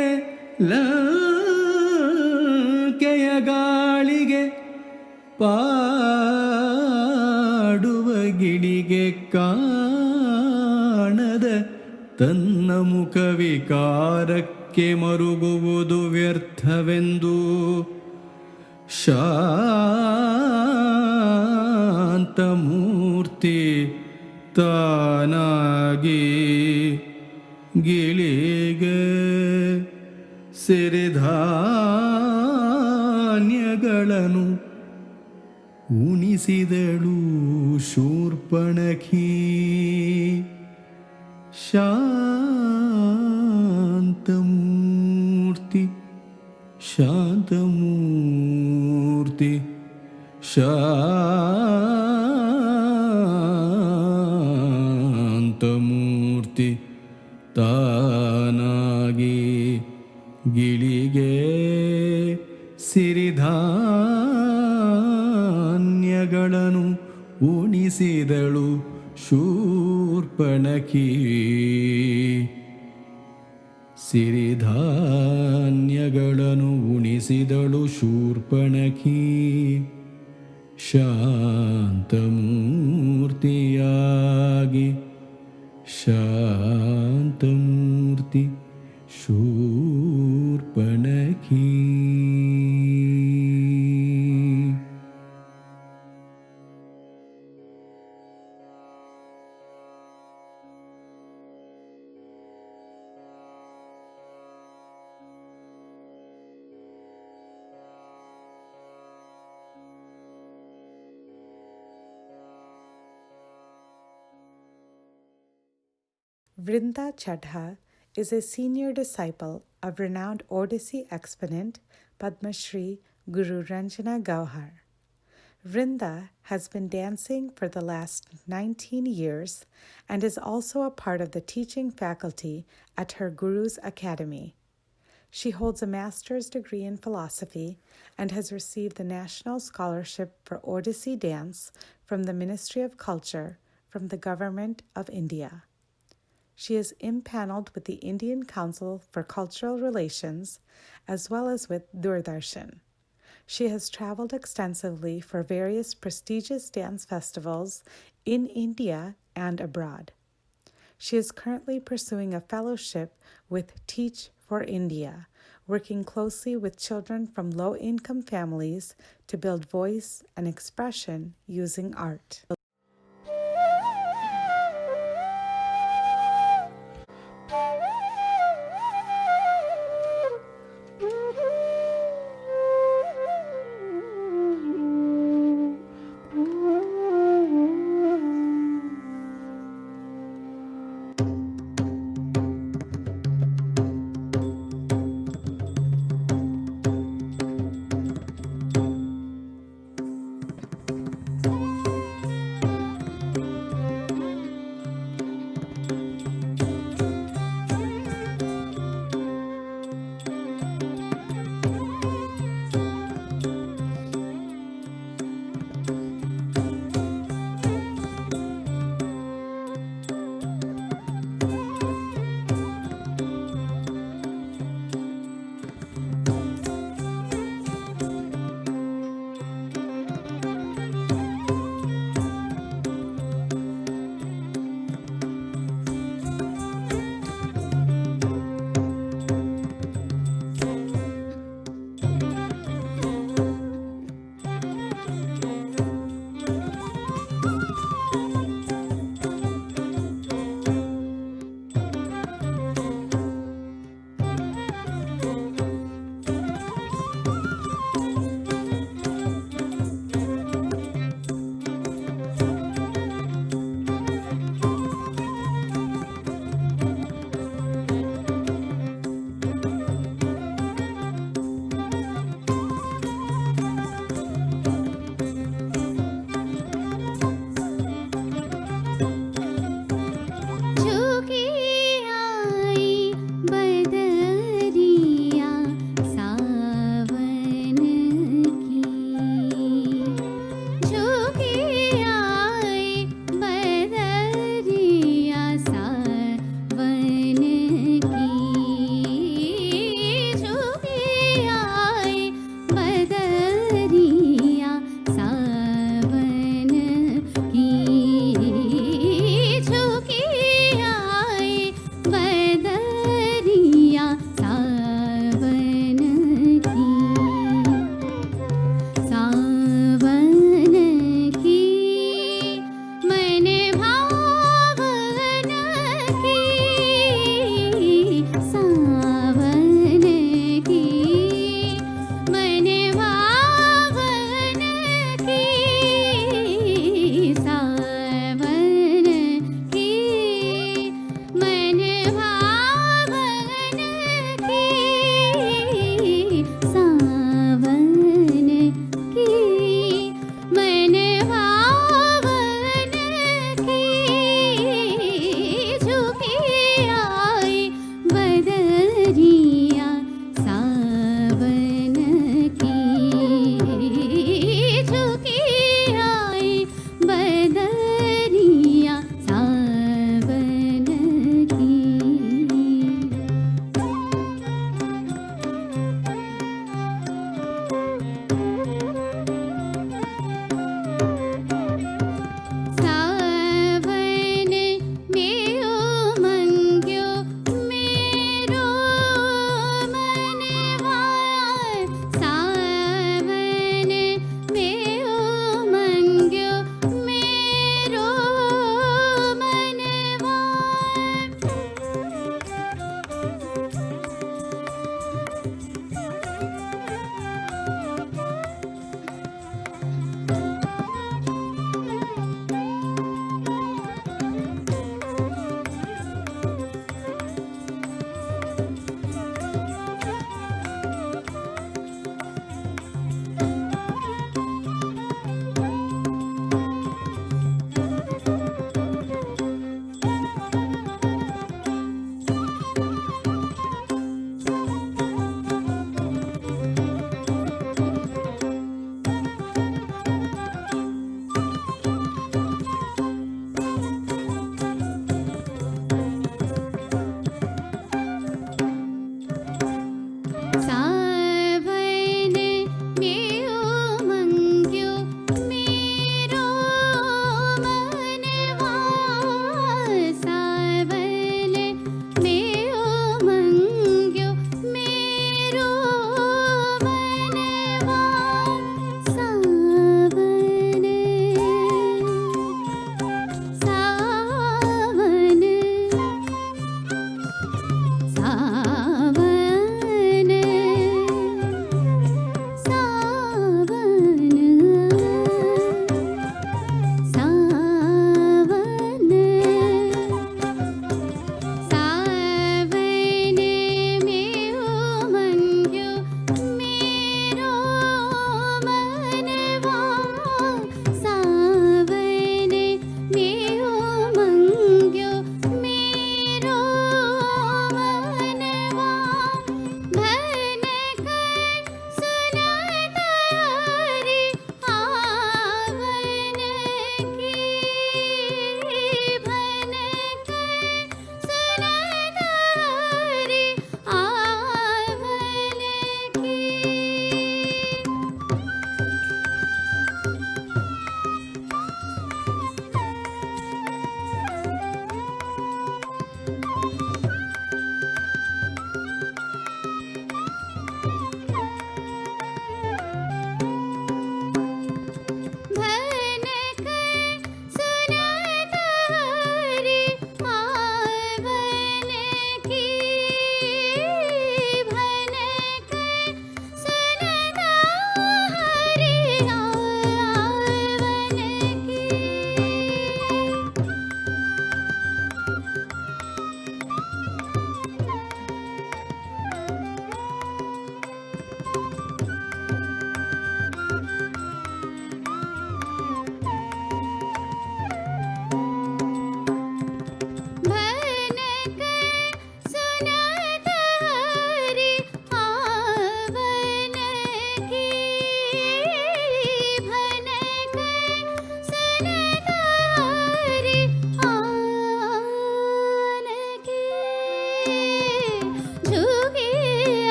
ಲಂಕೆಯ ಗಾಳಿಗೆ ಪಾಡುವ ಗಿಳಿಗೆ ಕಾಣದ ತನ್ನ ಮುಖವಿಕಾರಕ್ಕೆ ಮರುಗುವುದು ವ್ಯರ್ಥವೆಂದು ಶಾಂತಮೂರ್ತಿ ತಾನಾಗಿ ಗಿಳಿಗೆ ಸಿರಿಧಾನ್ಯಗಳನ್ನು ಉಣಿಸಿದಳು ಶೂರ್ಪಣಖಿ. ಶಾಂತಮೂರ್ತಿ ಶಾಂತಮೂರ್ತಿ ಶಾಂತಮೂರ್ತಿ ತಾನಾಗಿ ಗಿಳಿಗೆ ಸಿರಿಧಾನ್ಯಗಳನ್ನು ಉಣಿಸಿದಳು ಶೂರ್ಪಣಖಿ. ಸಿರಿಧಾನ್ಯಗಳನ್ನು ಉಣಿಸಿದಳು ಶೂರ್ಪಣಖಿ. ಶಾಂತಮೂರ್ತಿಯಾಗಿ ಶಾಂತಮೂರ್ತಿ Shurpanakhi. Vrinda Chadha is a senior disciple of renowned Odissi exponent Padma Shri Guru Ranjana Gauhar. Vrinda has been dancing for the last 19 years and is also a part of the teaching faculty at her Guru's Academy. She holds a master's degree in philosophy and has received the National Scholarship for Odissi Dance from the Ministry of Culture from the Government of India. She is impaneled with the Indian Council for Cultural Relations as well as with Doordarshan. She has traveled extensively for various prestigious dance festivals in India and abroad. She is currently pursuing a fellowship with Teach for India, working closely with children from low-income families to build voice and expression using art.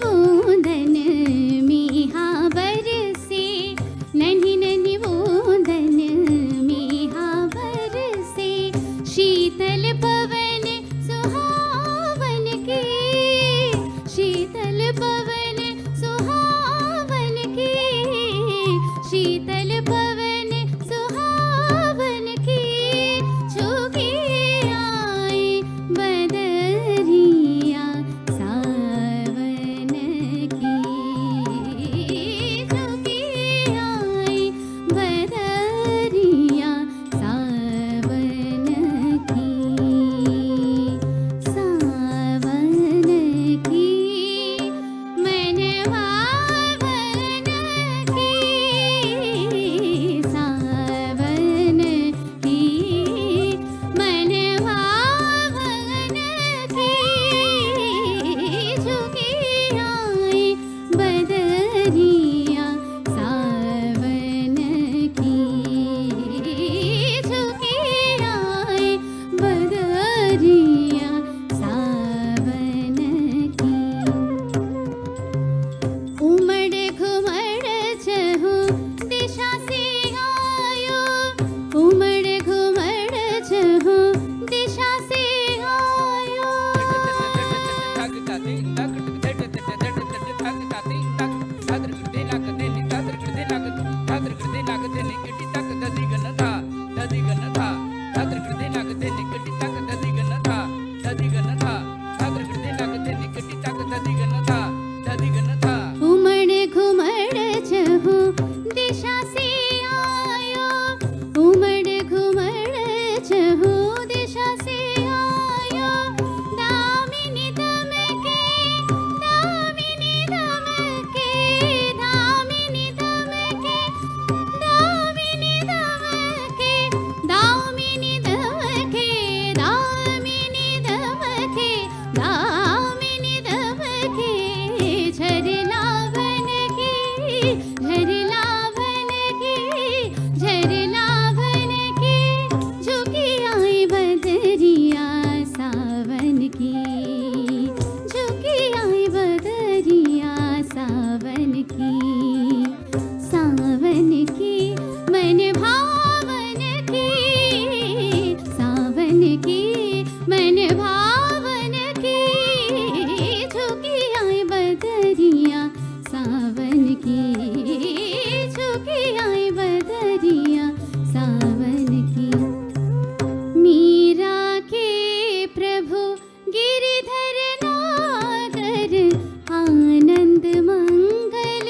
बूंदन मीहा बरसे, नन्ही नन्ही बूंदन मीहा बरसे, शीतल पवन सुहावन के, शीतल पवन सुहावन के, शीतल पवन सुहावन के, छुके आए बदरिया सावन की, छुके आए बदरिया सावन की, सावन की मन भावन की, सावन की मन भावन की, झुकी आए बदरिया सावन की, झुकी आए बदरिया सावन की, उमड़ घुमड़ चहु दिशा से आयो, उमड़ घुमड़ चहु दिशा से आयो, उमड़ घुमड़ चहु दिशा से आयो, उमड़ घुमड़ चहु दिशा से आयो, दामिनी दमके, दामिनी दमके, दामिनी दमके, दामिनी दमके, दामिनी दमके, दामिनी दमके, दामिनी दमके, झरलावन की, झरलावन की, झरलावन की, झुकी आई बदरिया सावन की, झुकी आई बदरिया सावन की, सावन की मन भावन की, सावन की मन भावन की, झुकी आई बदरिया सावन की, झुकी आई बदरिया सावन की, मीरा के प्रभु गिरिधर नागर, आनंद मंगल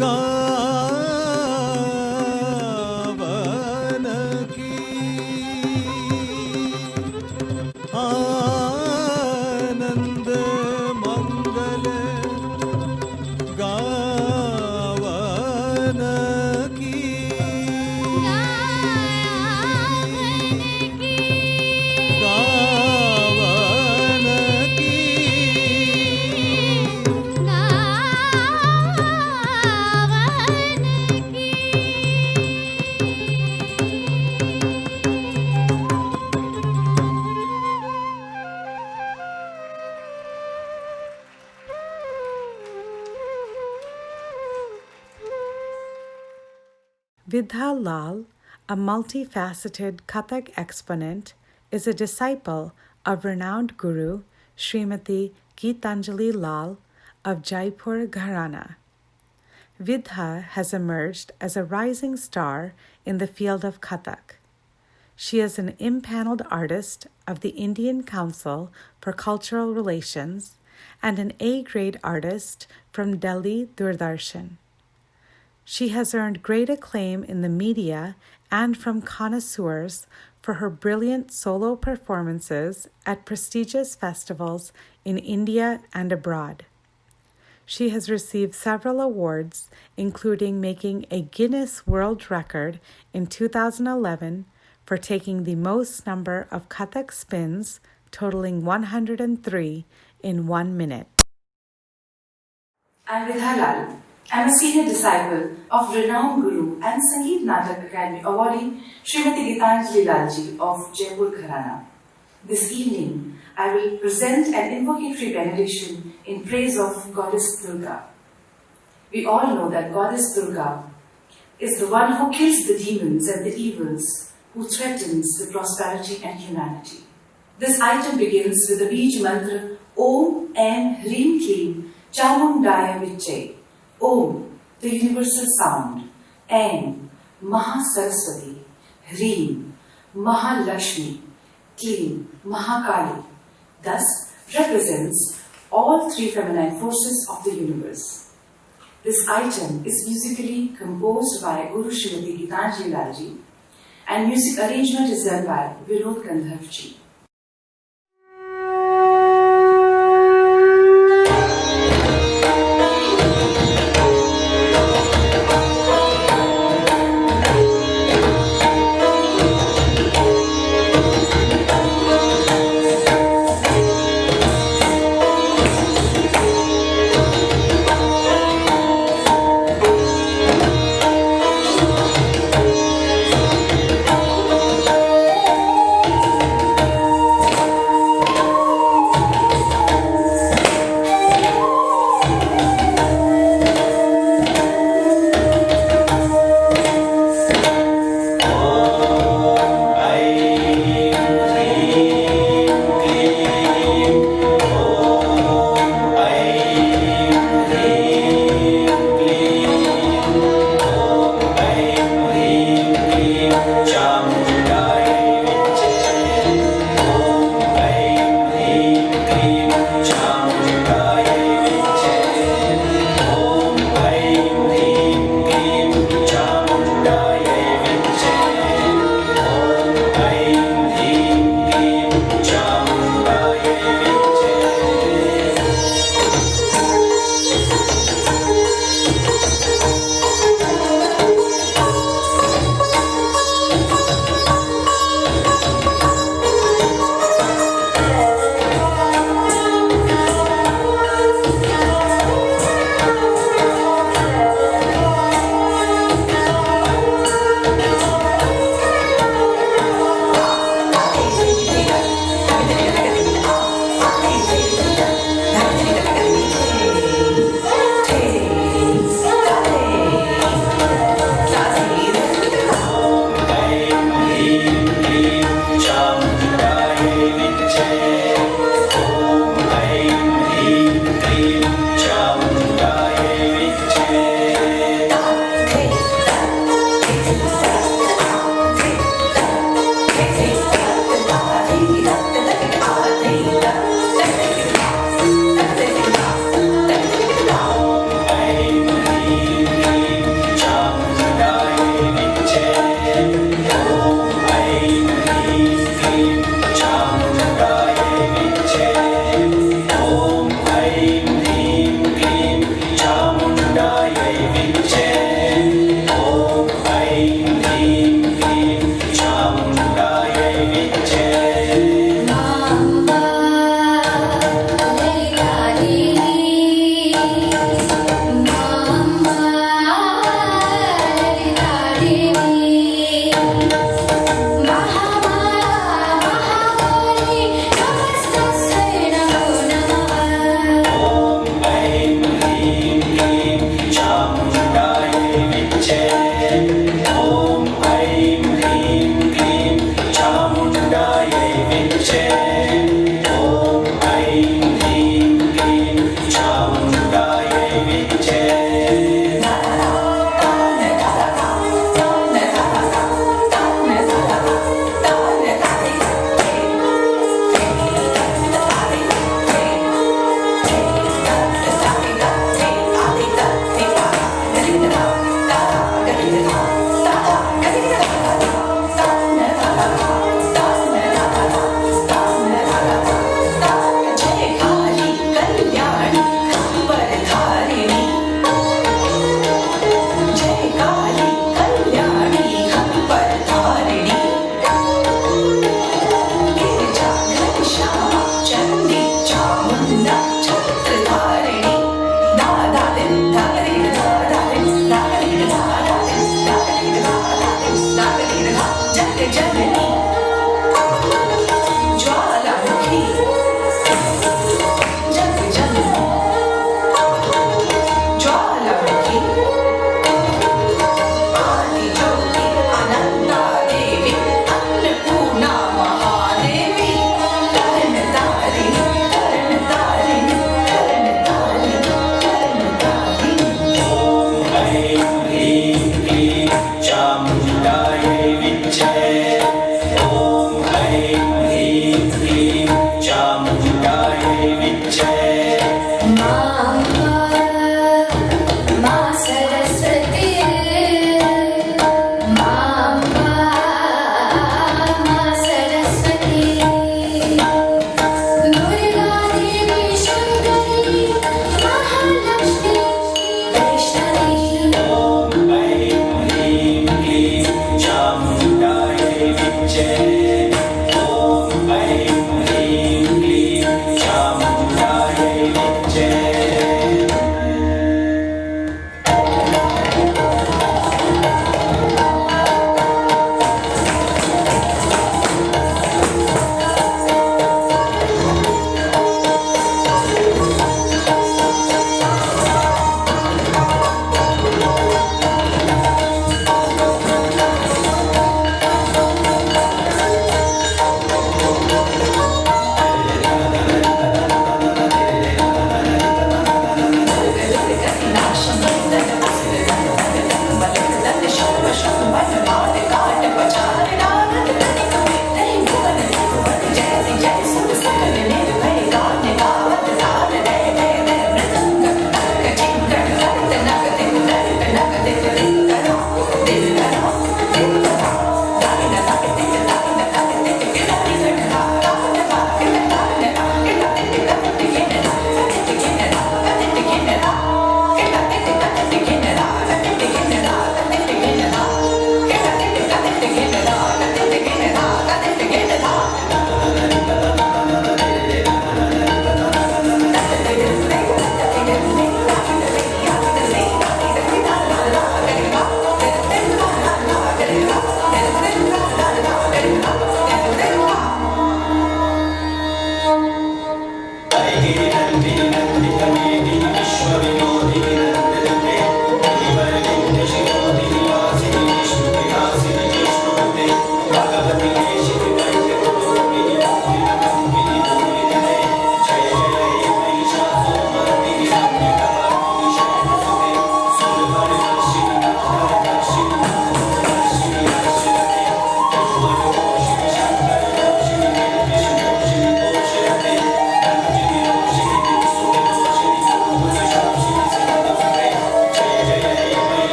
गावन की आनंद मंगल गावन की गावन की Vidha Lal, a multifaceted Kathak exponent, is a disciple of renowned guru Srimati Geetanjali Lal of Jaipur Gharana. Vidha has emerged as a rising star in the field of Kathak. She is an impaneled artist of the Indian Council for Cultural Relations and an A-grade artist from Delhi Doordarshan. She has earned great acclaim in the media and from connoisseurs for her brilliant solo performances at prestigious festivals in India and abroad. She has received several awards, including making a Guinness World Record in 2011 for taking the most number of Kathak spins, totaling 103 in 1 minute. I'm Vidha Lal. I'm a senior disciple of renowned guru and Sangeet Natak Academy awardee Srimati Geetanjali Lalji of Jaipur Gharana. This evening, I will present an invocatory benediction in praise of Goddess Durga. We all know that Goddess Durga is the one who kills the demons and the evils, who threatens the prosperity and humanity. This item begins with the Bij mantra Om Aim Hrim Klim Chamundaya Vicche. Om, the universal sound. Aim, Maha Saraswati. Hrim, Maha Lakshmi. Klim, Mahakali. Thus represents all three feminine forces of the universe. This item is musically composed by Guru Srimati Geetanjali Lalji and music arrangement is done by Vinod Gandharvji.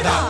Da